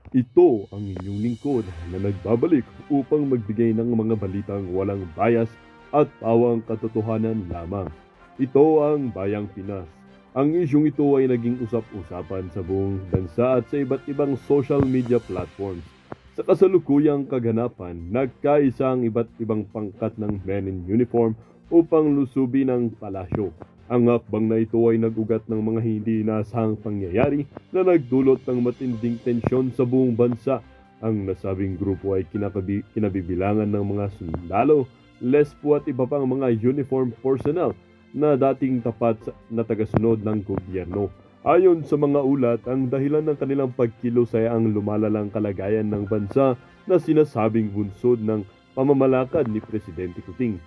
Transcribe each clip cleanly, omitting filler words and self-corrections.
Ito ang inyong lingkod na nagbabalik upang magbigay ng mga balitang walang bias at pawang katotohanan lamang. Ito ang Bayang Pinas. Ang isyong ito ay naging usap-usapan sa buong bansa at sa iba't ibang social media platforms. Sa kasalukuyang kaganapan, nagkaisa ang iba't ibang pangkat ng men in uniform upang lusubin ang palasyo. Ang hakbang na ito ay nagugat ng mga hindi inaasahang pangyayari na nagdulot ng matinding tensyon sa buong bansa. Ang nasabing grupo ay kinabibilangan ng mga sundalo, lespo at iba pang mga uniform personnel na dating tapat na tagasunod ng gobyerno. Ayon sa mga ulat, ang dahilan ng kanilang pagkilos ay ang lumalalang kalagayan ng bansa na sinasabing bunsod ng pamamalakad ni Presidente Kuting.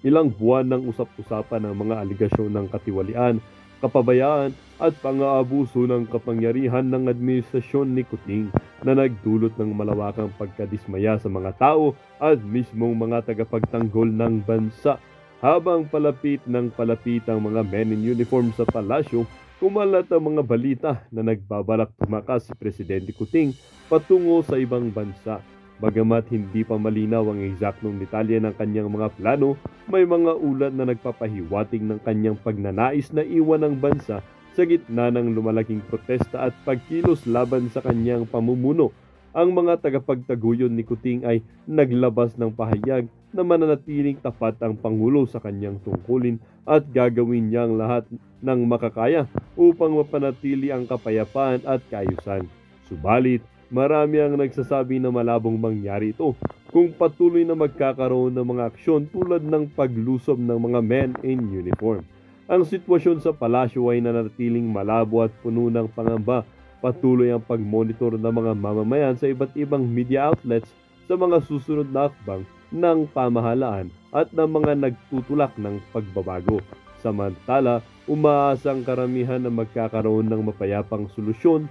Ilang buwan ng usap-usapan ng mga aligasyon ng katiwalian, kapabayaan at pang-aabuso ng kapangyarihan ng administrasyon ni Kuting na nagdulot ng malawakang pagkadismaya sa mga tao at mismong mga tagapagtanggol ng bansa. Habang palapit ng palapit ang mga men in uniform sa palasyo, kumalat ang mga balita na nagbabalak tumakas si Presidente Kuting patungo sa ibang bansa. Bagamat hindi pa malinaw ang eksaktong detalye ng kanyang mga plano, may mga ulat na nagpapahiwatig ng kanyang pagnanais na iwan ang bansa sa gitna ng lumalaking protesta at pagkilos laban sa kanyang pamumuno. Ang mga tagapagtaguyod ni Kuting ay naglabas ng pahayag na mananatiling tapat ang Pangulo sa kanyang tungkulin at gagawin niya ang lahat ng makakaya upang mapanatili ang kapayapaan at kaayusan. Subalit, marami ang nagsasabi na malabong mangyari ito kung patuloy na magkakaroon ng mga aksyon tulad ng paglusob ng mga men in uniform. Ang sitwasyon sa palasyo ay nanatiling malabo at puno ng pangamba. Patuloy ang pagmonitor ng mga mamamayan sa iba't ibang media outlets sa mga susunod na akbang ng pamahalaan at ng mga nagtutulak ng pagbabago. Samantala, umaasang karamihan na magkakaroon ng mapayapang solusyon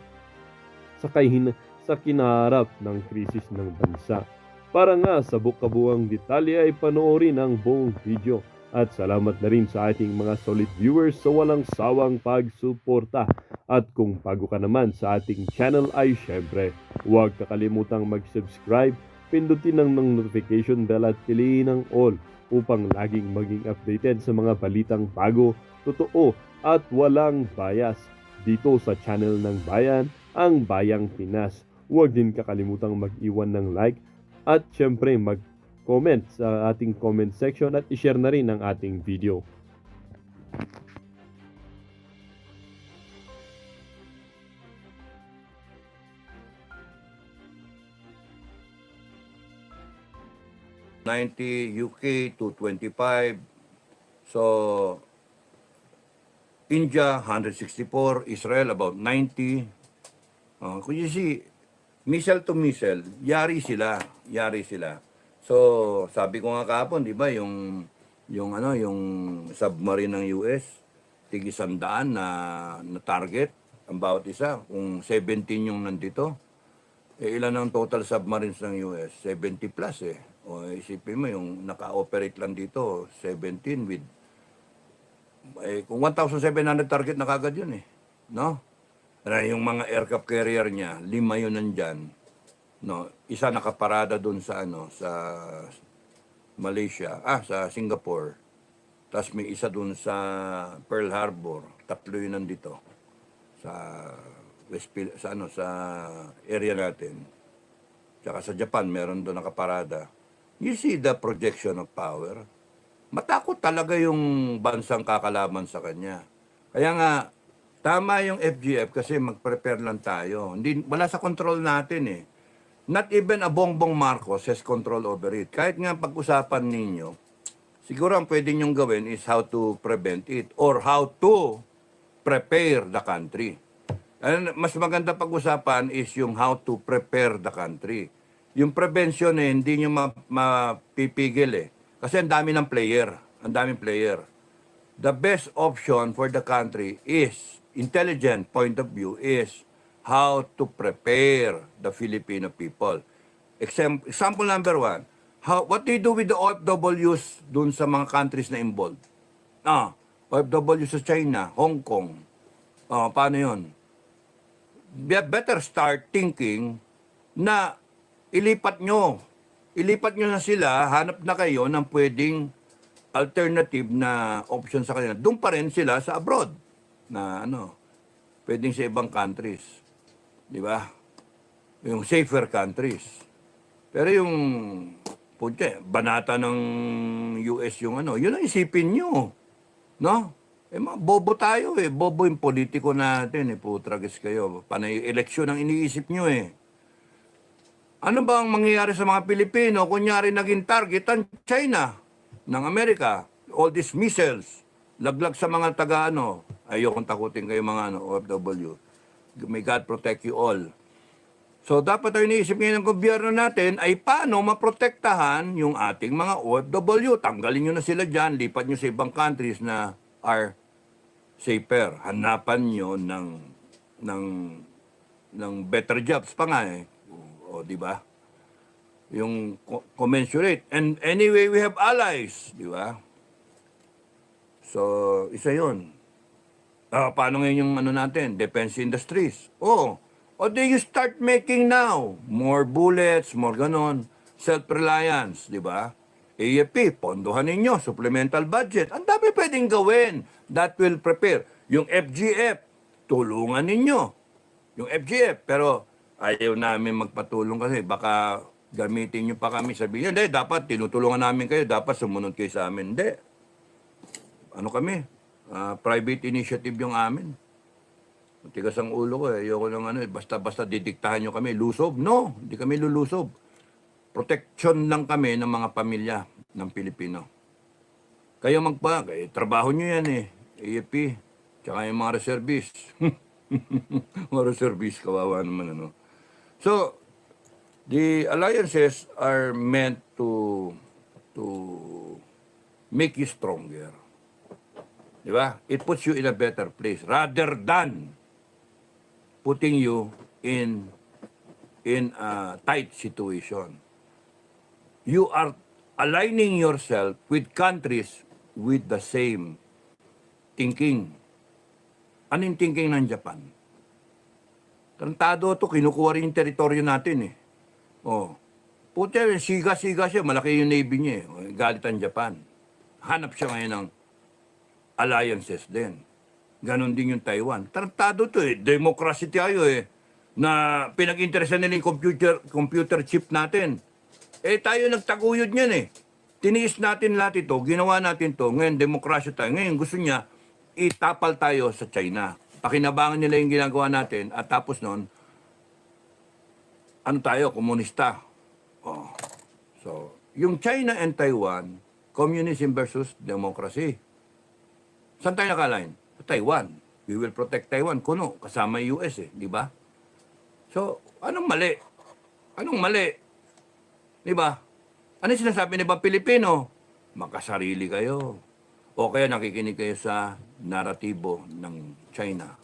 sa sa kinaharap ng krisis ng bansa. Para nga sa bukabuang detalye ay panoorin ang buong video. At salamat na rin sa ating mga solid viewers sa walang sawang pagsuporta. At kung bago ka naman sa ating channel ay syempre, huwag kakalimutang mag-subscribe, pindutin ang notification bell at piliin ang all upang laging maging updated sa mga balitang bago, totoo at walang bias dito sa channel ng Bayan, ang Bayang Pinas. Huwag din kakalimutang mag-iwan ng like at syempre mag-comment sa ating comment section at i-share na rin ang ating video. UK 225. So India 164, Israel about 90. Kung you see, missile to missile, yari sila. So sabi ko nga kahapon, di ba, yung submarine ng US, tig 100 na target ang bawat isa. Kung 17 yung nandito, ilan ang total submarines ng US? 70 plus eh. O isipin mo, yung naka-operate lang dito, 17 with, kung 1,700 target na kagad yun eh. No? Yung mga aircraft carrier niya, 5 yun nandyan. No? Isa nakaparada dun sa, sa Malaysia, sa Singapore. Tapos may isa dun sa Pearl Harbor. 3 yun nandito. Sa sa area natin. Tsaka sa Japan, meron doon nakaparada. You see the projection of power. Matakot talaga yung bansang kakalaban sa kanya. Kaya nga, tama yung FGF kasi mag-prepare lang tayo. Wala sa control natin eh. Not even a Bongbong Marcos has control over it. Kahit nga pag-usapan ninyo, siguro ang pwede nyong gawin is how to prevent it or how to prepare the country. And mas maganda pag-usapan is yung how to prepare the country. Yung prevention eh, hindi nyo mapipigil eh. Kasi ang dami ng player. Ang daming player. The best option for the country is, intelligent point of view, is how to prepare the Filipino people. Example number 1, what do you do with the OFWs dun sa mga countries na involved? OFW sa China, Hong Kong. Paano yun? better start thinking na ilipat nyo na sila, hanap na kayo ng pwedeng alternative na option sa kanila. Doon pa rin sila sa abroad na pwedeng sa ibang countries. Di ba? Yung safer countries. Pero yung banata ng US yung yun ang isipin nyo. No? Mga bobo tayo eh. Bobo yung politiko natin eh. Putragis kayo. Panay eleksyon ang iniisip nyo eh. Ano ba ang mangyayari sa mga Pilipino? Kunyari naging target ang China ng Amerika. All these missiles. Laglag sa mga ayokong takutin kayo mga OFW. May God protect you all. So dapat ang iniisip ngayon ng gobyerno natin ay paano maprotektahan yung ating mga OFW. Tanggalin nyo na sila dyan, lipat nyo sa ibang countries na are safer. Hanapan nyo ng better jobs pa nga eh. O di ba? Yung commensurate. And anyway, we have allies. Di ba? So, isa yun. Paano ngayon yung natin? Defense industries. O do you start making now? More bullets, more ganon. Self-reliance, di ba? AFP, pondohan ninyo, supplemental budget. Ang dami pwedeng gawin. That will prepare. Yung FGF, tulungan ninyo. Yung FGF, pero ayaw namin magpatulong kasi baka gamitin nyo pa kami. Sabihin nyo, hindi, dapat tinutulungan namin kayo, dapat sumunod kayo sa amin. Hindi. Ano kami? Private initiative yung amin. Tigas ang ulo ko eh. Ayoko lang basta-basta didiktahan nyo kami. Lusob? No, hindi kami lulusob. Protection lang kami ng mga pamilya ng Pilipino. Kayo trabaho nyo yan eh. AFP, tsaka yung mga reservist. Mga reservist, kawawa naman So, the alliances are meant to make you stronger. Di ba? It puts you in a better place rather than putting you in a tight situation. You are aligning yourself with countries with the same thinking. Ano yung thinking ng Japan? Tarantado to, kinukuha rin yung teritoryo natin eh. Siga-siga siya, malaki yung navy niya eh. Galit ang Japan. Hanap siya ngayon ng alliances din. Ganon din yung Taiwan. Tarantado to eh, democracy tayo eh. Na pinag-interesan nila yung computer chip natin. Tayo nagtaguyod niyan eh. Tiniis natin lahat ito, ginawa natin to, ngayon demokrasya tayo. Ngayon gusto niya, itapal tayo sa China. Pakinabangan nila yung ginagawa natin at tapos noon, tayo, komunista. So, yung China and Taiwan, communism versus democracy. Saan tayo nakalain? Sa Taiwan. We will protect Taiwan. Kuno, kasama yung US eh, di ba? So, anong mali? Anong mali? Di ba? Ano sinasabi ni ba Pilipino? Makasarili kayo. O kaya nakikinig kayo sa naratibo ng China.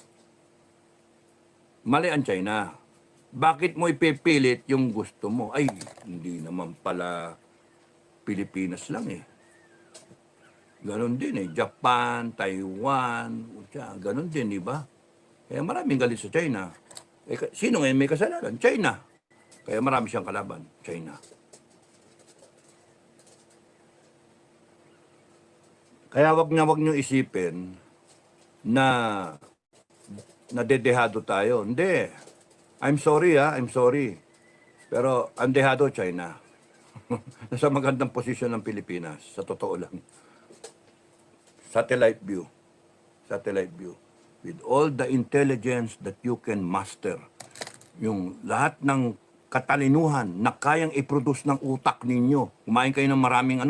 Mali ang China. Bakit mo ipipilit yung gusto mo? Ay, hindi naman pala Pilipinas lang eh. Ganon din eh. Japan, Taiwan, ganon din, di ba? Kaya maraming galit sa China. Sino ngayon may kasalanan? China. Kaya marami siyang kalaban. China. Kaya wag niyo isipin na nadedehado tayo. Hindi. I'm sorry. Pero ang dehado, China. Nasa magandang posisyon ng Pilipinas, sa totoo lang. Satellite view. With all the intelligence that you can master. Yung lahat ng katalinuhan na kayang i-produce ng utak ninyo. Kumain kayo ng maraming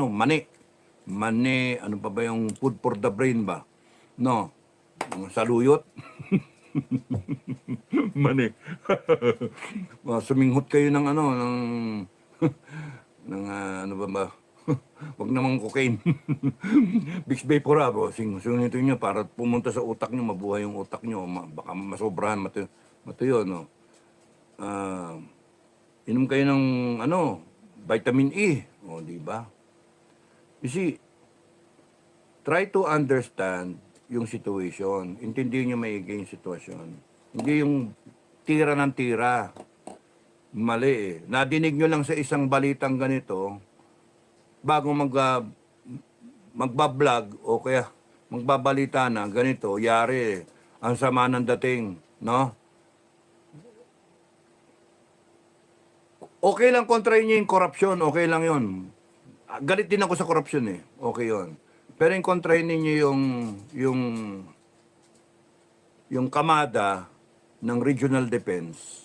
mani, ano pa ba yung food for the brain ba? No. Saluyot. Mani. Suminghot kayo ng ano ba? Wag namang cocaine. Vicks Vapora po. Singito nyo para pumunta sa utak nyo, mabuhay yung utak nyo. Baka masobrahan, matuyo, no? Inom kayo ng vitamin E. O, di ba? You see, try to understand yung situation. Intindihin nyo maigi yung sitwasyon. Hindi yung tira ng tira. Mali eh. Nadinig nyo lang sa isang balitang ganito, bago magbablog o kaya magbabalita na ganito, yari, ang sama ng dating, no? Okay lang kontrahin niyo yung korupsyon, okay lang yun. Galit din ako sa korupsyon eh, okay yun. Pero yung kontrahin niyo yung kamada ng regional defense,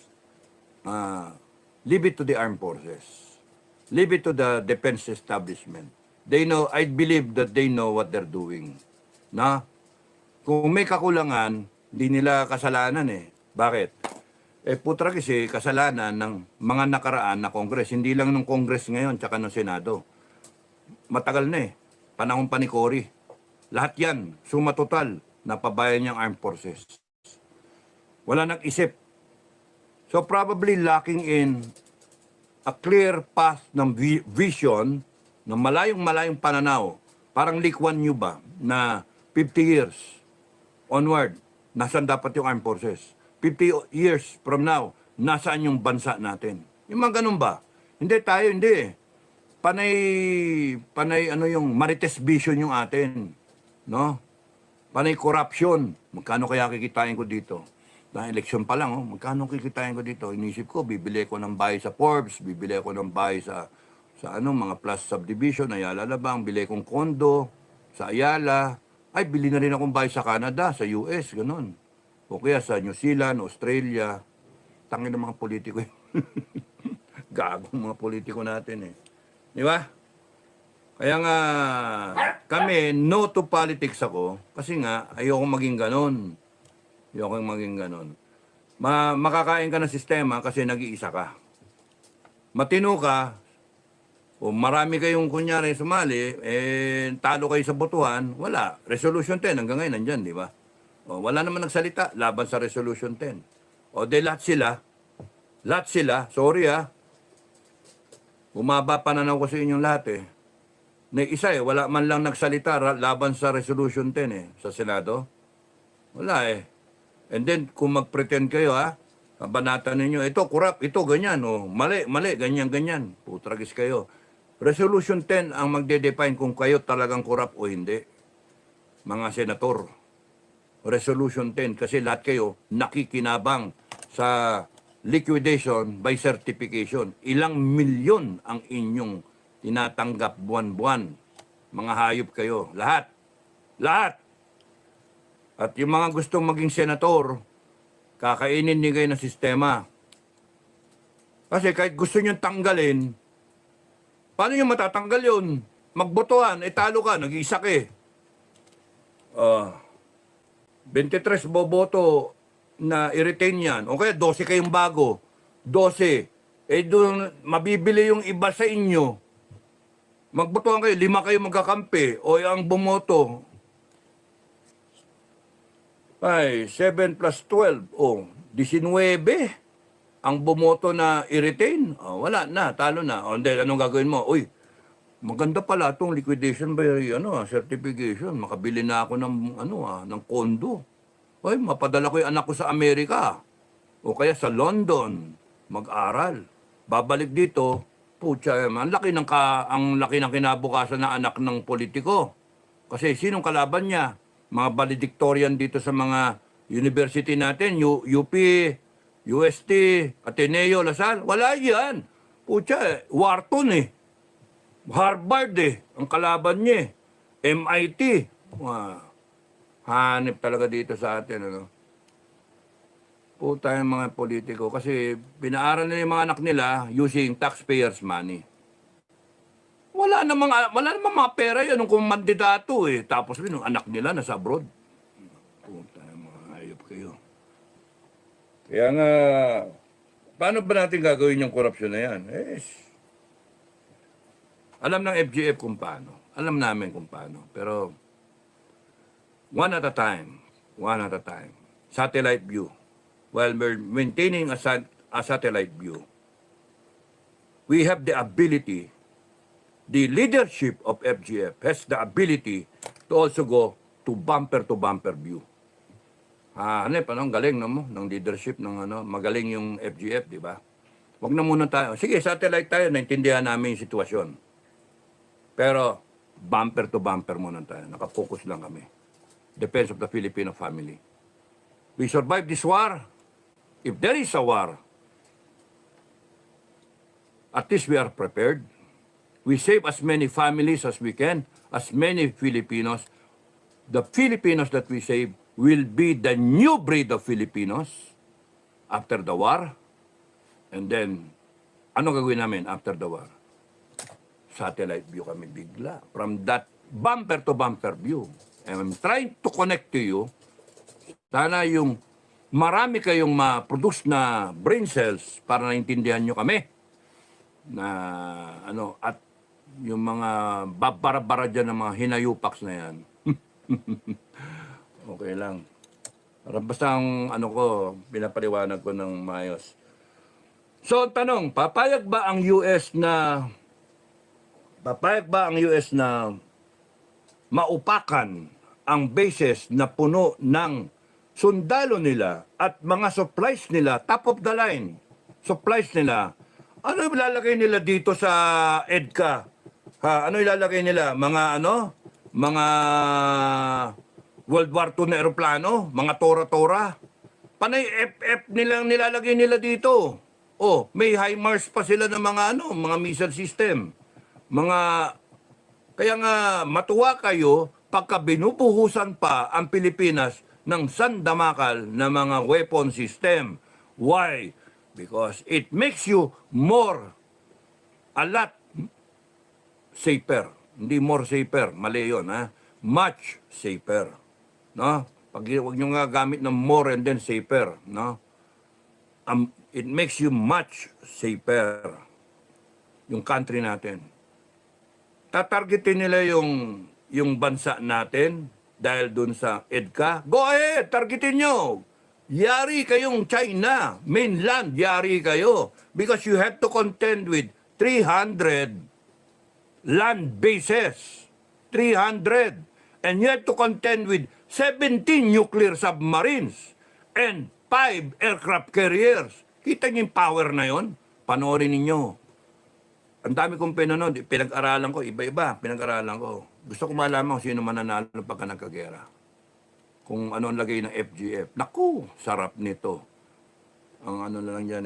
leave it to the armed forces. Leave it to the defense establishment. They know, I believe that they know what they're doing. Na? Kung may kakulangan, hindi nila kasalanan eh. Bakit? Putra kasi kasalanan ng mga nakaraan na Kongres. Hindi lang ng Kongres ngayon, tsaka ng Senado. Matagal na eh. Panahon pa ni Cory. Lahat yan, suma total, napabayan niyang armed forces. Wala nag-isip. So probably lacking in a clear path ng vision, ng malayong pananaw. Parang Lee Kuan Yew ba, na 50 years onward, nasaan dapat yung armed forces? 50 years from now, nasaan yung bansa natin? Yung mga ganun ba? Hindi tayo, hindi. Panay ano yung Marites vision yung atin. No? Panay corruption. Magkano kaya kikitain ko dito? Dahil eleksyon pa lang, magkano kikitain ko dito? Inisip ko, bibili ko ng bahay sa Forbes, bibili ko ng bahay sa mga plus subdivision, Ayala Labang, bili kong kondo sa Ayala. Ay, bili na rin akong bahay sa Canada, sa US, ganun. O kaya sa New Zealand, Australia. Tangin ng mga politiko. Gagong mga politiko natin eh. Di ba? Kaya nga, kami, no to politics ako, kasi nga, ayoko maging ganon. Ayoko maging ganon. Makakain ka ng sistema kasi nag-iisa ka. Matino ka, o marami kayong kunyari sumali, talo kayo sa botohan, wala. Resolution 10, hanggang ngayon nandyan, di ba? O, wala naman nagsalita laban sa Resolution 10. O, de lahat sila, sorry bumaba pananaw ko sa inyong lahat eh. Na isa wala man lang nagsalita laban sa Resolution 10 sa Senado. Wala eh. And then, kung mag-pretend kayo kabanatan ninyo, ito, corrupt, ito, ganyan, mali, ganyan. Putragis kayo. Resolution 10 ang magde-define kung kayo talagang corrupt o hindi. Mga senator. Resolution 10 kasi lahat kayo nakikinabang sa liquidation by certification. Ilang milyon ang inyong tinatanggap buwan-buwan. Mga hayop kayo. Lahat. At yung mga gustong maging senator, kakainin niyo kayo ng sistema. Kasi kahit gusto nyo tanggalin, paano nyo matatanggal yun? Magbotohan, talo ka, nag-iisa ka 23 boboto na i-retain yan. O kaya 12 kayong bago. 12. Doon mabibili yung iba sa inyo. Magbotohan kayo, 5 kayo magkakampi. O ang bumoto, ay 7 plus 12. 19 ang bumoto na i-retain. Wala na, talo na. Then, anong gagawin mo? Uy, maganda pala itong liquidation by certification. Makabili na ako ng kondo. Oy, mapadala ko yung anak ko sa Amerika. O kaya sa London, mag-aral. Babalik dito, putya, ang laki ng kinabukasan ng anak ng politiko. Kasi sinong kalaban niya? Mga valedictorian dito sa mga university natin, UP, UST, Ateneo, Lasal. Wala yan. Putya, Wharton Harvard ang kalaban niya. MIT. Hanip talaga dito sa atin. Puta yung mga politiko. Kasi pinaaral nila yung mga anak nila using taxpayers' money. Wala namang mga pera yun kung mandidato Tapos yung anak nila nasa abroad. Puta yung mga hayop kayo. Kaya nga, paano ba natin gagawin yung korupsyon na yan? Alam ng FGF kung paano. Alam namin kung paano. Pero, one at a time. Satellite view. While we're maintaining a satellite view, we have the ability, the leadership of FGF has the ability to also go to bumper view. Hanep, ang galing no mo ng leadership ng ano, magaling yung FGF, di ba? Wag na muna tayo. Sige, satellite tayo, naintindihan namin yung sitwasyon. Pero bumper to bumper muna tayo. Nakafocus lang kami. Defense of the Filipino family. We survive this war. If there is a war, at least we are prepared. We save as many families as we can, as many Filipinos. The Filipinos that we save will be the new breed of Filipinos after the war. And then, ano gagawin namin after the war? Satellite view kami bigla. From that bumper to bumper view. And I'm trying to connect to you. Sana yung marami kayong ma-produce na brain cells para naintindihan nyo kami. Na ano, at yung mga babara-bara dyan ng mga hinayupaks na yan. Okay lang. Basta ang ano ko, pinapaliwanag ko ng maayos. So, tanong, papayag ba ang US na maupakan ang bases na puno ng sundalo nila at mga supplies nila, top of the line supplies nila? Ano ilalagay nila dito sa EDCA? Ha, ano ilalagay nila? Mga World War II na eroplano, mga tora-tora. Panay FF nilang nilalagay nila dito. Oh, may HIMARS pa sila ng mga missile system. Kaya nga matuwa kayo pagka binubuhusan pa ang Pilipinas ng sandamakal na mga weapon system. Why? Because it makes you a lot safer. Hindi more safer, mali yun, ha? Much safer. No? Wag nyo nga gamit ng more and then safer, no? It makes you much safer. Yung country natin. Tatargetin nila yung bansa natin dahil dun sa EDCA. Go ahead, targetin nyo. Yari kayong China, mainland, yari kayo. Because you have to contend with 300 land bases. 300. And you have to contend with 17 nuclear submarines and 5 aircraft carriers. Kita niyo yung power na yon? Panoorin ninyo. Ang dami kong pinanood, pinag-aralan ko, iba-iba, pinag-aralan ko. Gusto ko malaman kung sino mananalo pagka nagkagera. Kung ano ang lagay ng FGF. Naku, sarap nito. Ang ano lang yan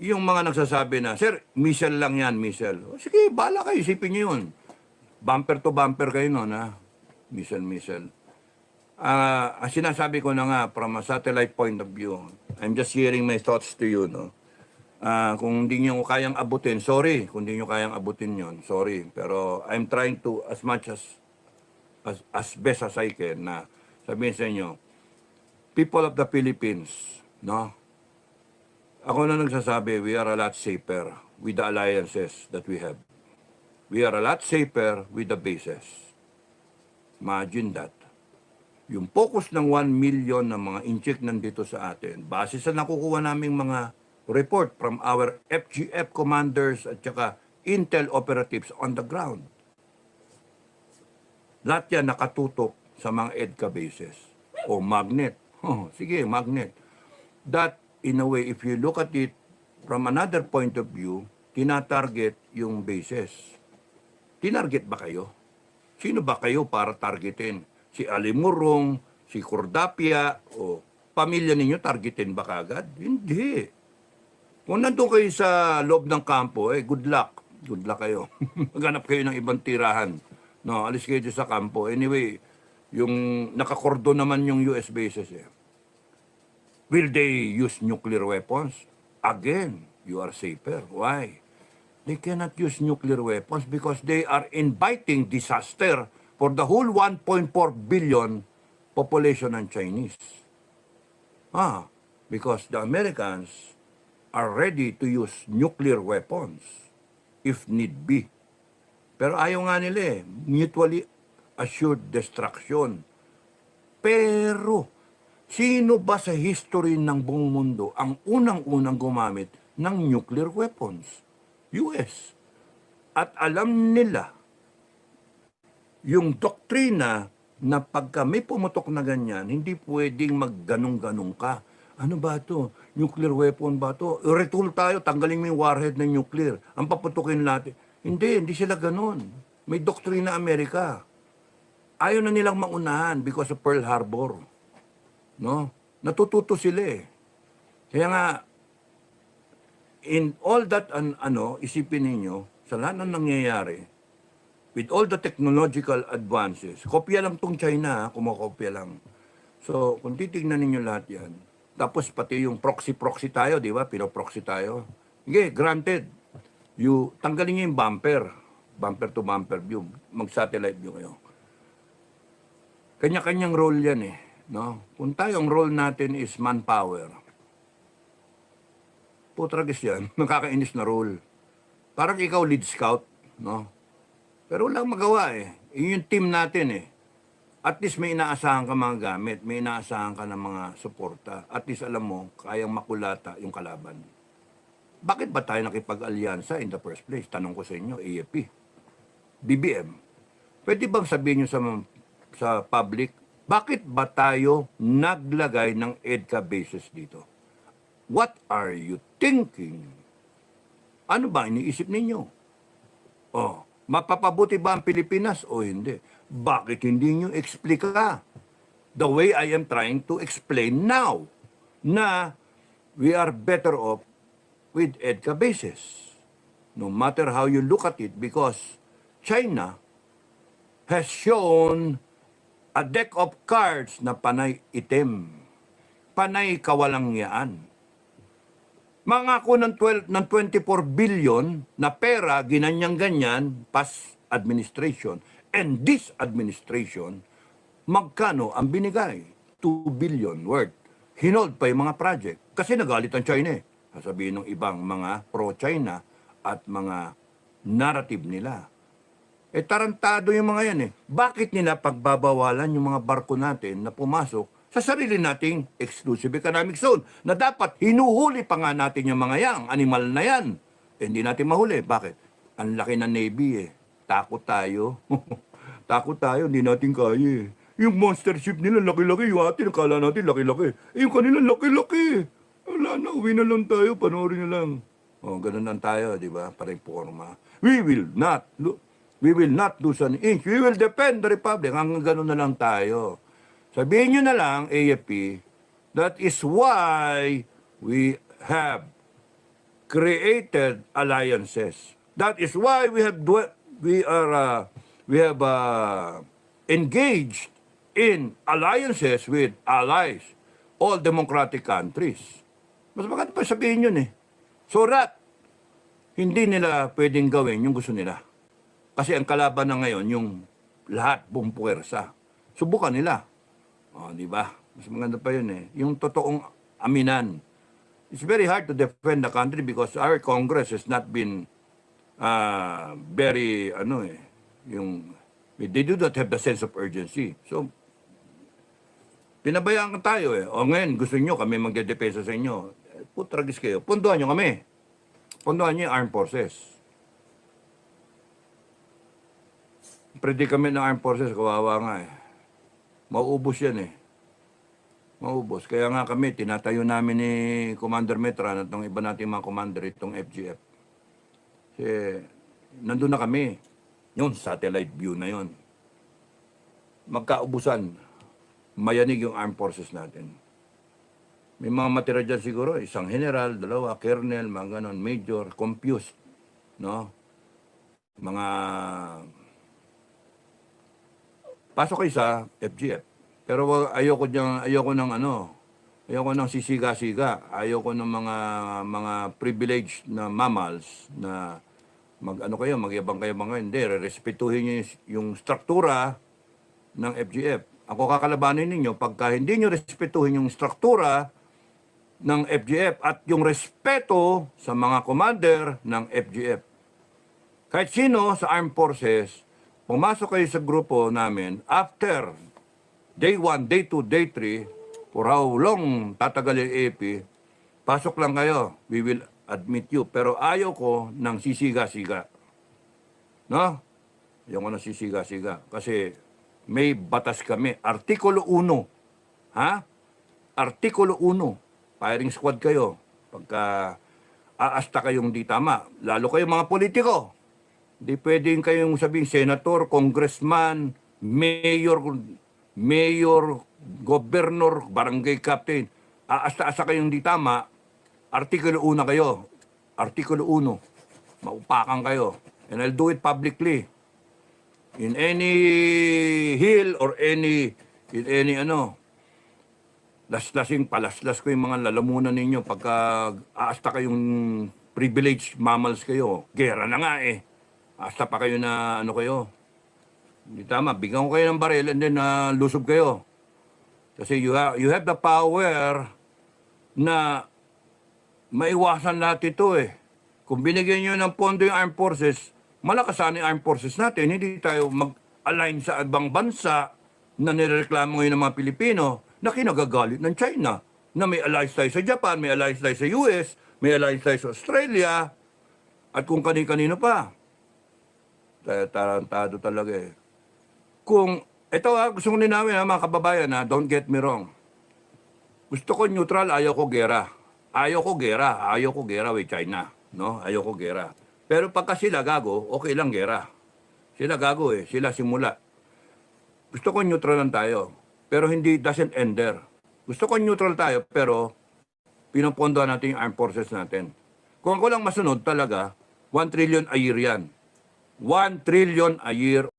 yung mga nagsasabi na, Sir, missile lang yan, missile. Sige, bahala kayo, isipin nyo yun. Bumper to bumper kayo nun, ha? Missile. Ang sinasabi ko na nga, from a satellite point of view, I'm just sharing my thoughts to you, no? Kung hindi nyo kayang abutin, sorry. Kung hindi nyo kayang abutin yon, sorry. Pero I'm trying to, as much as best as I can, na sabihin sa inyo, people of the Philippines, no? Ako na nagsasabi, we are a lot safer with the alliances that we have. We are a lot safer with the bases. Imagine that. Yung focus ng 1 million na mga incheck nandito sa atin, base sa nakukuha naming mga report from our FGF commanders at saka intel operatives on the ground. Lahat yan nakatutok sa mga EDCA bases o magnet. Oh, sige, magnet. That, in a way, if you look at it from another point of view, tinatarget yung bases. Tinarget ba kayo? Sino ba kayo para targetin? Si Alimurong, si Cordapia, o pamilya ninyo targetin ba kagad? Hindi. Kung nandun kayo sa loob ng kampo, good luck. Good luck kayo. Maghanap kayo ng ibang tirahan. No, alis kayo sa kampo. Anyway, yung nakakordon naman yung US bases. Will they use nuclear weapons? Again, you are safer. Why? They cannot use nuclear weapons because they are inviting disaster for the whole 1.4 billion population ng Chinese. Because the Americans are ready to use nuclear weapons if need be. Pero ayaw nga nila mutually assured destruction. Pero, sino ba sa history ng buong mundo ang unang-unang gumamit ng nuclear weapons? US. At alam nila yung doktrina na pagka may pumutok na ganyan, hindi pwedeng magganong-ganong ka. Ano ba to? Nuclear weapon ba to? Retool tayo, tanggalin mo yung warhead ng nuclear. Ang paputukin natin. Hindi sila ganon. May doktrina Amerika. Ayaw na nilang maunahan because of Pearl Harbor. No? Natututo sila eh. Kaya nga, in all that, isipin ninyo, sa lahat ng nangyayari, with all the technological advances, kopya lang tong China, kumakopya lang. So, kung titignan ninyo lahat yan, tapos pati yung proxy tayo, di ba? Pino-proxy tayo. Okay, granted. Tanggalin niyo yung bumper to bumper view, mag-satellite view kayo. Kanya-kanyang role yan eh. No? Kung tayong role natin is manpower, putragis yan, nakakainis na role. Parang ikaw lead scout, no? Pero walang magawa eh. Yun yung team natin eh. At least may inaasahan ka mga gamit, may inaasahan ka ng mga suporta. At least alam mo, kayang makulata yung kalaban. Bakit ba tayo nakipag-alyansa in the first place? Tanong ko sa inyo, AFP, BBM. Pwede bang sabihin nyo sa public, bakit ba tayo naglagay ng EDCA bases dito? What are you thinking? Ano ba iniisip ninyo? Oh, mapapabuti ba ang Pilipinas o hindi? Bakit hindi nyo eksplika? The way I am trying to explain now na we are better off with EDCA bases. No matter how you look at it, because China has shown a deck of cards na panay itim, panay kawalangyaan. Mangako ng 24 billion na pera, ginanyang-ganyan, past administration. And this administration, magkano ang binigay? 2 billion worth. Hinold pa yung mga project. Kasi nagalit ang China eh. Sasabihin ng ibang mga pro-China at mga narrative nila. Eh tarantado yung mga yan eh. Bakit nila pagbabawalan yung mga barko natin na pumasok sa sarili nating exclusive economic zone na dapat hinuhuli pa nga natin yung mga yang, animal na yan. Eh, hindi natin mahuli. Bakit? Ang laki ng Navy eh. Takot tayo. Takot tayo, hindi natin kaya eh. Yung monster ship nila, laki-laki. Yung atin, akala natin, laki-laki. Eh, yung kanila, laki-laki. Wala na, uwi na lang tayo, panoorin na lang. O, ganun lang tayo, di ba? Parang forma. We will not lose an inch. We will defend the Republic. Hanggang ganun na lang tayo. Sabihin nyo na lang, AFP, that is why we have created alliances. That is why we have engaged in alliances with allies, all democratic countries. Mas maganda pa sabihin yun eh. So that, hindi nila pwedeng gawin yung gusto nila. Kasi ang kalaban na ngayon, yung lahat buong puwersa. Subukan nila. O, di ba? Mas maganda pa yun eh. Yung totoong aminan. It's very hard to defend the country because our Congress has not been very, they do not have the sense of urgency. So, pinabayaan ka tayo eh. O ngayon, gusto nyo kami magdedepensa sa inyo. Putragis kayo. Punduhan nyo kami. Punduhan nyo yung armed forces. Predicament ng armed forces, kawawa nga eh. Mauubos yan eh. Maubos. Kaya nga kami, tinatayo namin ni Commander Metran at ng iba nating mga commander itong FGF. Kasi nandun na kami. Yun, satellite view na yun. Magkaubusan. Mayanig yung armed forces natin. May mga matira dyan siguro, isang general, dalawa, colonel, mga ganon, major, confused. No? Mga pasok kayo sa FGF. Pero ayoko ng sisiga-siga. Ayoko ng mga privileged na mammals na magyabang kayo mga hindi. Respetuhin niyo yung struktura ng FGF. Ako kakalabanin ninyo, pagka hindi niyo respetuhin yung struktura ng FGF at yung respeto sa mga commander ng FGF. Kahit sino sa armed forces, pumasok kayo sa grupo namin after day 1, day 2, day 3, for how long tatagal yung AP, pasok lang kayo. We will admit you. Pero ayaw ko ng sisiga-siga. No? Ayaw ko ng sisiga-siga. Kasi May batas kami. Artikulo 1. Ha? Artikulo 1. Firing squad kayo. Pagka aasta kayong di tama. Lalo kayo mga politiko. Hindi pwedeng kayong sabihin senator, congressman, mayor, governor, barangay captain. Aasta-asa kayong di tama. Artikulo 1 kayo. Artikulo 1. Maupakan kayo. And I'll do it publicly. In any hill or in any laslasing palaslas ko yung mga lalamunan ninyo pagka aasta kayong privileged mammals kayo. Gera na nga eh. Aasta pa kayo na kayo. Hindi tama. Bigyan ko kayo ng baril and then lusob kayo. Kasi you have the power na maiwasan lahat ito eh. Kung binigyan nyo ng pondo yung armed forces, malakas sana yung armed forces natin. Hindi tayo mag-align sa ibang bansa na nireklamo ngayon ng mga Pilipino na kinagagalit ng China. Na may allies tayo sa Japan, may allies tayo sa US, may allies tayo sa Australia, at kung kani-kanino pa. Tarantado talaga eh. Kung, ito gusto ko ninawin mga kababayan don't get me wrong. Gusto ko neutral, ayaw ko gera. Ayaw ko gera with China. No? Ayaw ko gera. Pero pagka sila gago, okay lang gera. Sila gago eh, sila simula. Gusto ko neutral lang tayo, pero hindi doesn't end there. Gusto ko neutral tayo, pero pinopondohan natin yung armed forces natin. Kung ako lang masunod talaga, 1 trillion a year yan. 1 trillion a year.